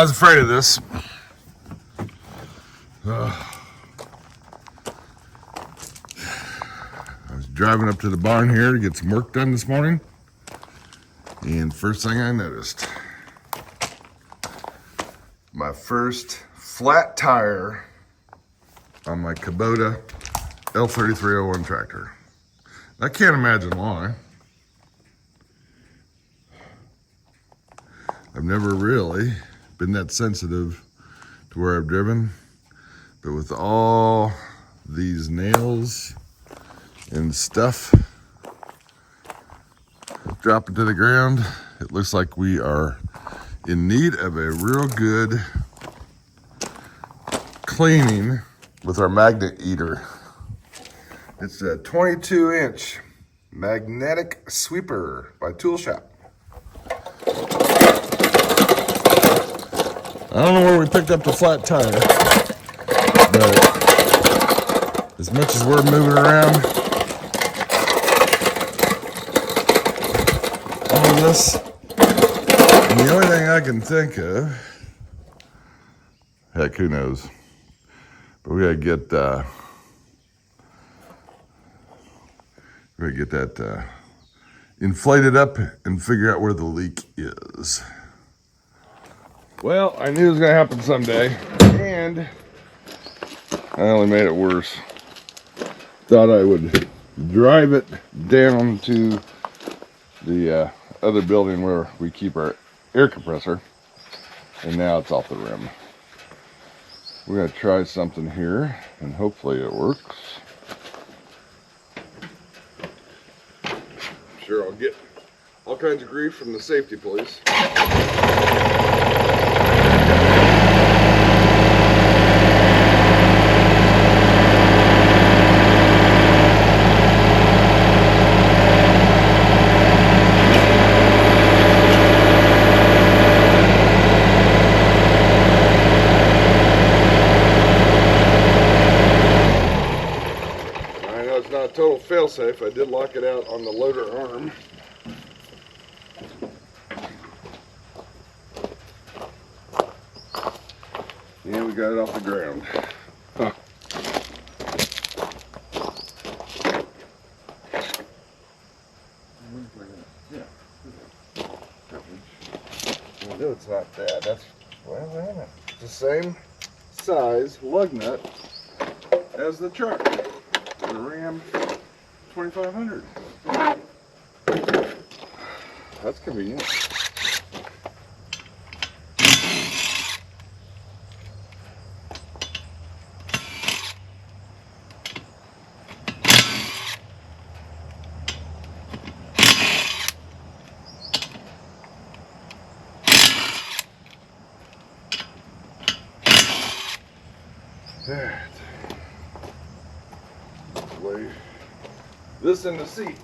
was afraid of this. I was driving up to the barn here to get some work done this morning, and first thing I noticed, my first flat tire on my Kubota L3301 tractor. I can't imagine why. I've never really been that sensitive to where I've driven, but with all these nails and stuff dropping to the ground, it looks like we are in need of a real good cleaning with our magnet eater. It's a 22-inch magnetic sweeper by Tool Shop. I don't know where we picked up the flat tire, but as much as we're moving around all of this, and the only thing I can think of, heck, who knows, but we gotta get that inflated up and figure out where the leak is. Well, I knew it was gonna happen someday, and I only made it worse. Thought I would drive it down to the other building where we keep our air compressor, and now it's off the rim. We're gonna try something here, and hopefully it works. I'm sure I'll get all kinds of grief from the safety police. Total fail-safe. I did lock it out on the loader arm. And we got it off the ground. Huh. No, it's not that. That's, well, wait a minute. It's the same size lug nut as the truck. The Ram 2500. That's convenient. There. Lay this in the seat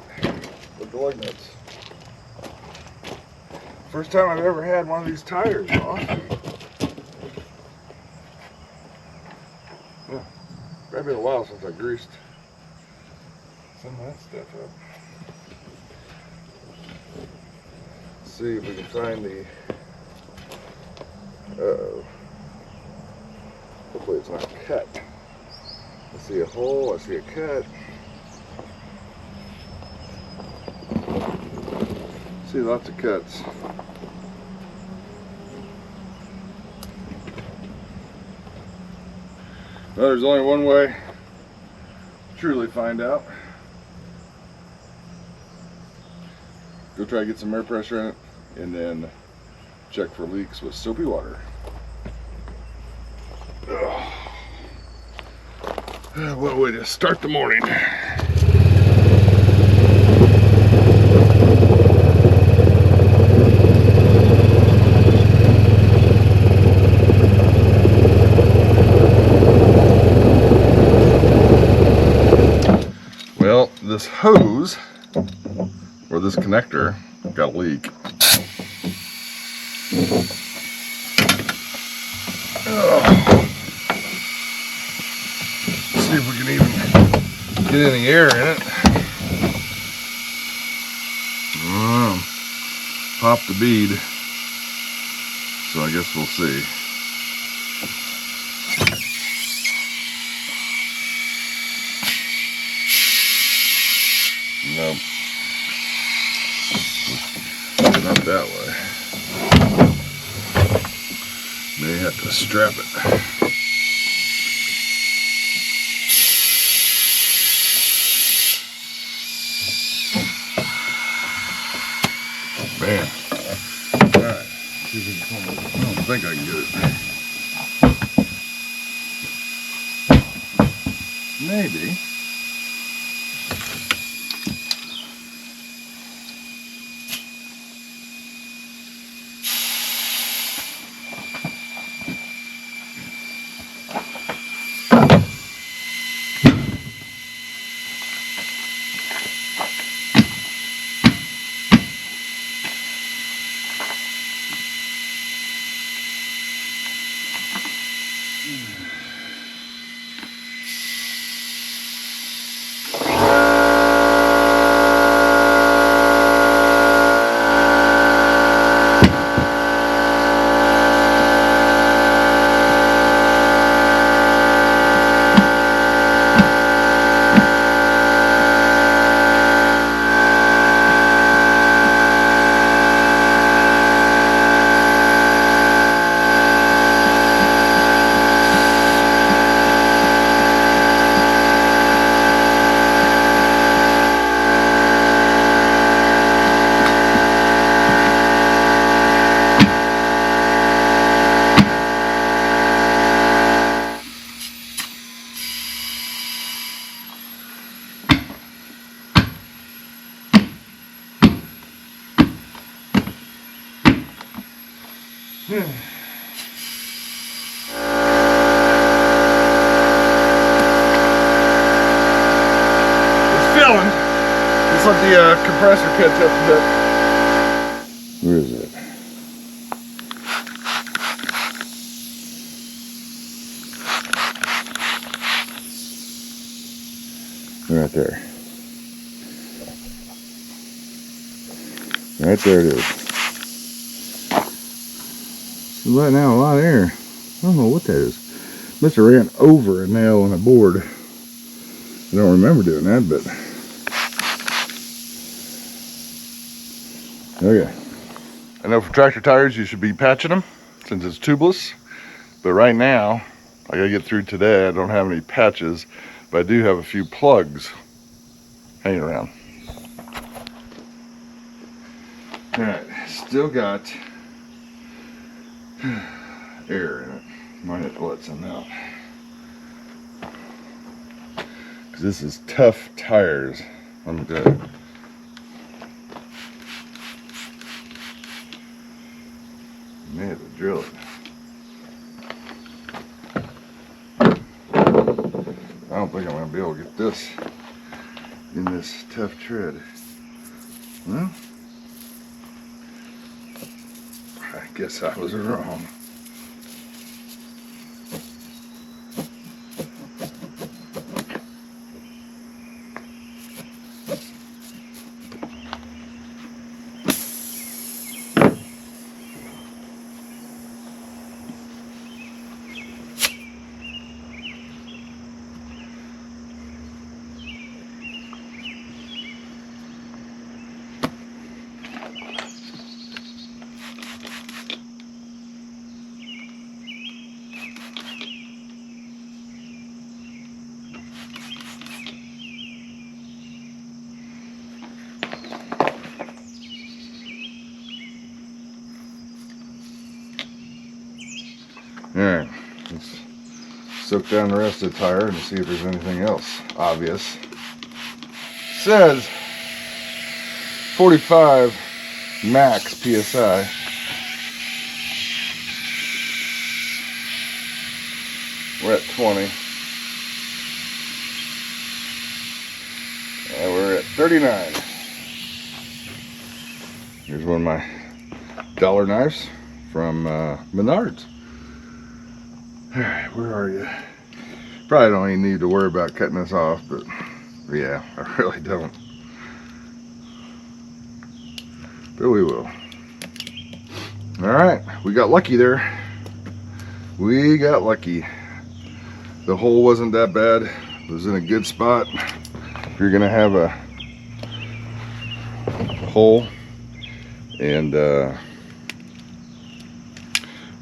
with the lug nuts. First time I've ever had one of these tires off. Yeah, it's been a while since I greased some of that stuff up. Let's see if we can find the, uh-oh. Hopefully it's not cut. I see a hole, I see a cut. See lots of cuts. Well, there's only one way to truly find out. Go try to get some air pressure in it, and then check for leaks with soapy water. What a way to start the morning. Well, this hose, or this connector, got a leak. See if we can even get any air in it. Pop the bead. So I guess we'll see. Nope. Not that way. May have to strap it. Man. Alright. See if we can come over. I don't think I can get it. Maybe. It's filling. Just let the compressor catch up a bit. Where is it? Right there. Right there it is. It's letting out a lot of air. I don't know what that is. Must have ran over a nail on a board. I don't remember doing that, but okay. I know for tractor tires you should be patching them since it's tubeless, but right now I gotta get through today. I don't have any patches, but I do have a few plugs hanging around. All right, still got air in it. Might have to let some out. Cause this is tough tires. I'm good. May have to drill it. I don't think I'm gonna be able to get this in this tough tread. Well, I guess I was wrong. Alright, let's soak down the rest of the tire and see if there's anything else obvious. It says 45 max PSI. We're at 20. And we're at 39. Here's one of my dollar knives from Menards. Alright, where are you? Probably don't even need to worry about cutting this off, but yeah, I really don't. But we will. All right, we got lucky there. We got lucky. The hole wasn't that bad. It was in a good spot. If you're gonna have a hole, and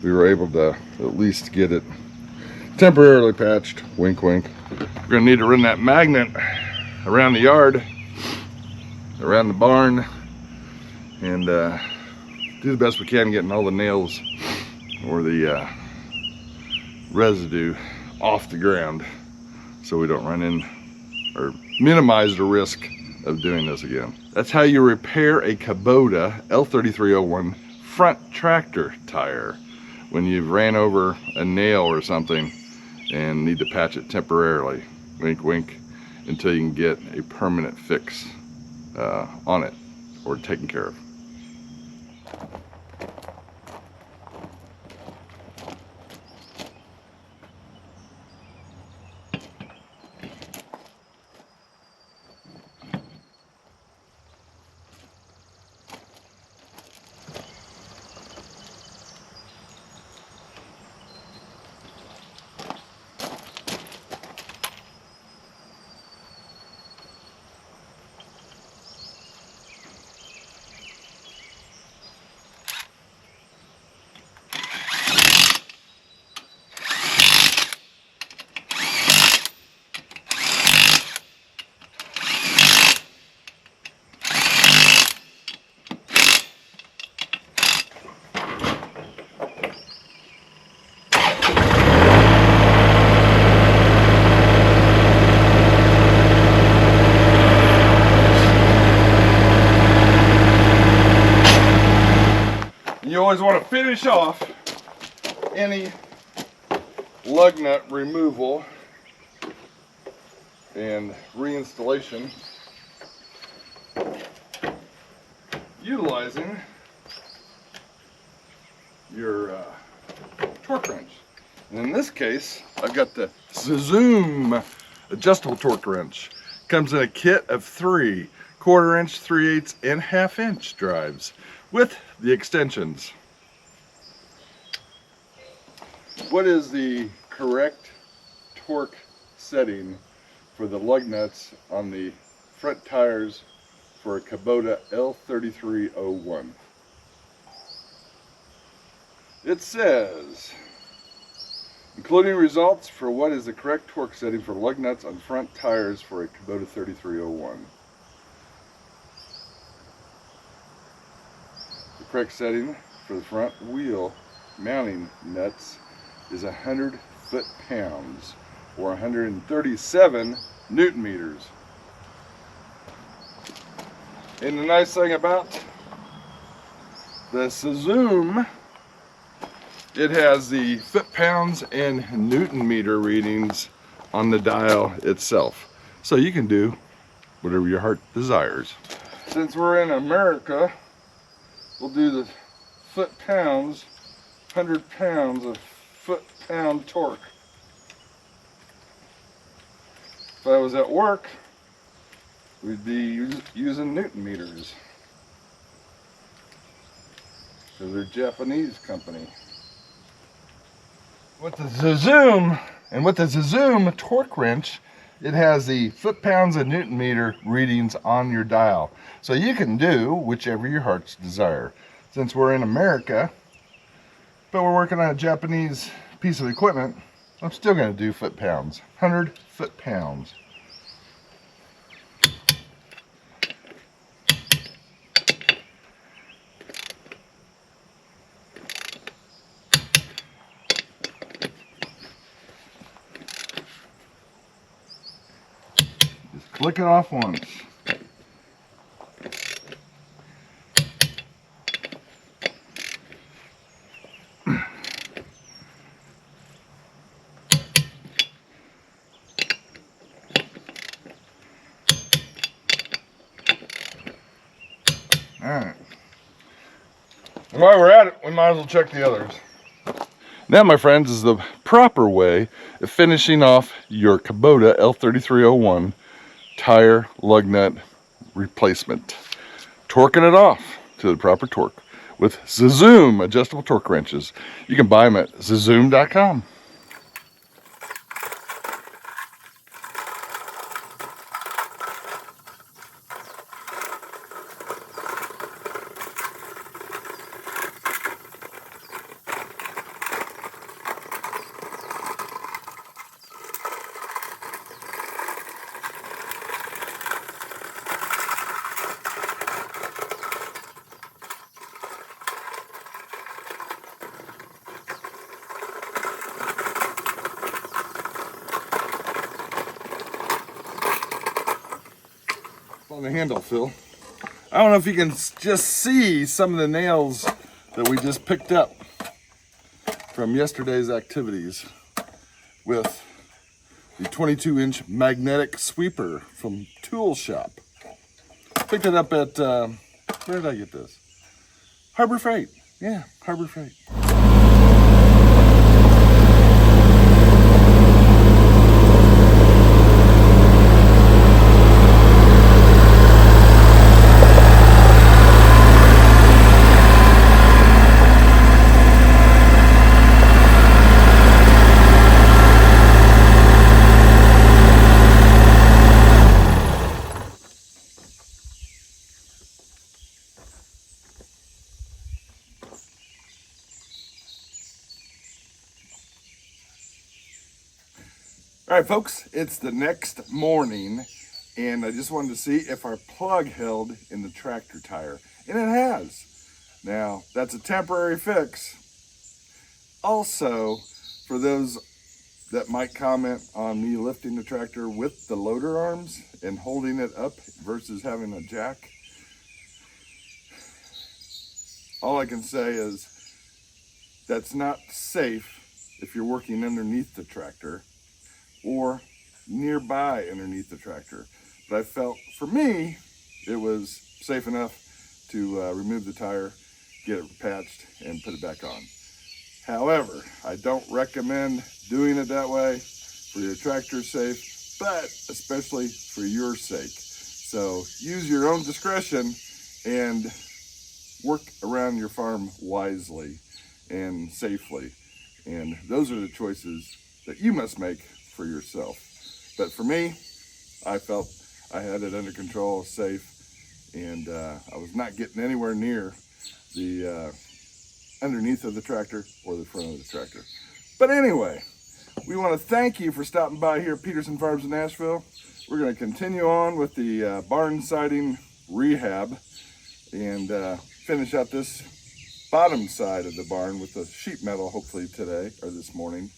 we were able to at least get it temporarily patched. Wink, wink. We're gonna need to run that magnet around the yard, around the barn, and do the best we can getting all the nails or the residue off the ground so we don't run in or minimize the risk of doing this again. That's how you repair a Kubota L3301 front tractor tire when you've ran over a nail or something and need to patch it temporarily. Wink, wink, until you can get a permanent fix on it or taken care of. You always want to finish off any lug nut removal and reinstallation utilizing your torque wrench. And in this case, I've got the Zoom adjustable torque wrench. Comes in a kit of 3 1/4 inch, 3/8, and 1/2 inch drives with the extensions. What is the correct torque setting for the lug nuts on the front tires for a Kubota L3301? It says, including results for what is the correct torque setting for lug nuts on front tires for a Kubota 3301. The correct setting for the front wheel mounting nuts is 100 foot-pounds or 137 Newton meters. And the nice thing about the Zoom, it has the foot-pounds and Newton meter readings on the dial itself. So you can do whatever your heart desires. Since we're in America, we'll do the foot-pounds, 100 pounds of foot-pound torque. If I was at work, we'd be using Newton meters, because they're a Japanese company. With the Zoom, and with the Zoom torque wrench, it has the foot-pounds and Newton meter readings on your dial. So you can do whichever your heart's desire. Since we're in America, but we're working on a Japanese piece of equipment, I'm still going to do foot-pounds, 100 foot-pounds. Just click it off once. Alright. And while we're at it, we might as well check the others. That, my friends, is the proper way of finishing off your Kubota L3301 tire lug nut replacement. Torquing it off to the proper torque. with Zoom adjustable torque wrenches. You can buy them at zoom.com. On the handle, Phil. I don't know if you can just see some of the nails that we just picked up from yesterday's activities with the 22-inch magnetic sweeper from Tool Shop. Picked it up at, where did I get this? Harbor Freight. Yeah, Harbor Freight. All right, folks, it's the next morning, and I just wanted to see if our plug held in the tractor tire, and it has. Now, that's a temporary fix. Also, for those that might comment on me lifting the tractor with the loader arms and holding it up versus having a jack, all I can say is that's not safe if you're working underneath the tractor or nearby underneath the tractor. But I felt, for me, it was safe enough to remove the tire, get it patched, and put it back on. However, I don't recommend doing it that way for your tractor's sake, but especially for your sake. So use your own discretion and work around your farm wisely and safely. And those are the choices that you must make for yourself. But for me, I felt I had it under control, safe, and I was not getting anywhere near the underneath of the tractor or the front of the tractor. But anyway, we want to thank you for stopping by here at Peterson Farms in Nashville. We're going to continue on with the barn siding rehab and finish out this bottom side of the barn with the sheet metal hopefully today or this morning,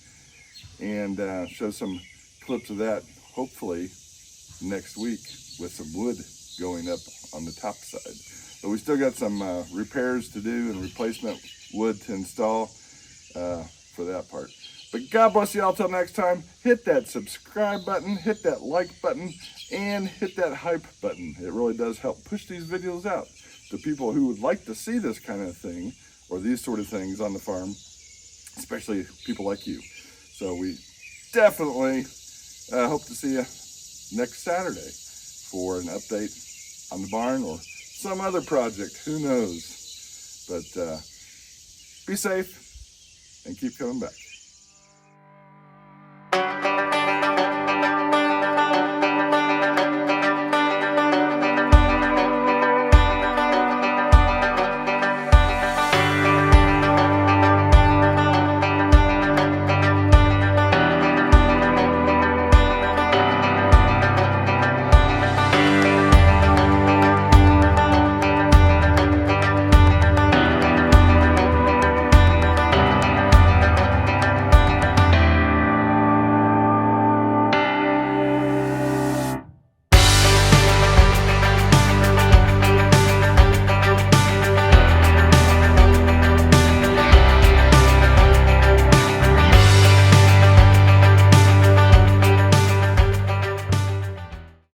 and show some clips of that hopefully next week with some wood going up on the top side. But we still got some repairs to do and replacement wood to install for that part. But God bless you all till next time. Hit that subscribe button, hit that like button, and hit that hype button. It really does help push these videos out to people who would like to see this kind of thing or these sort of things on the farm, especially people like you. So we definitely hope to see you next Saturday for an update on the barn or some other project, who knows. But be safe and keep coming back.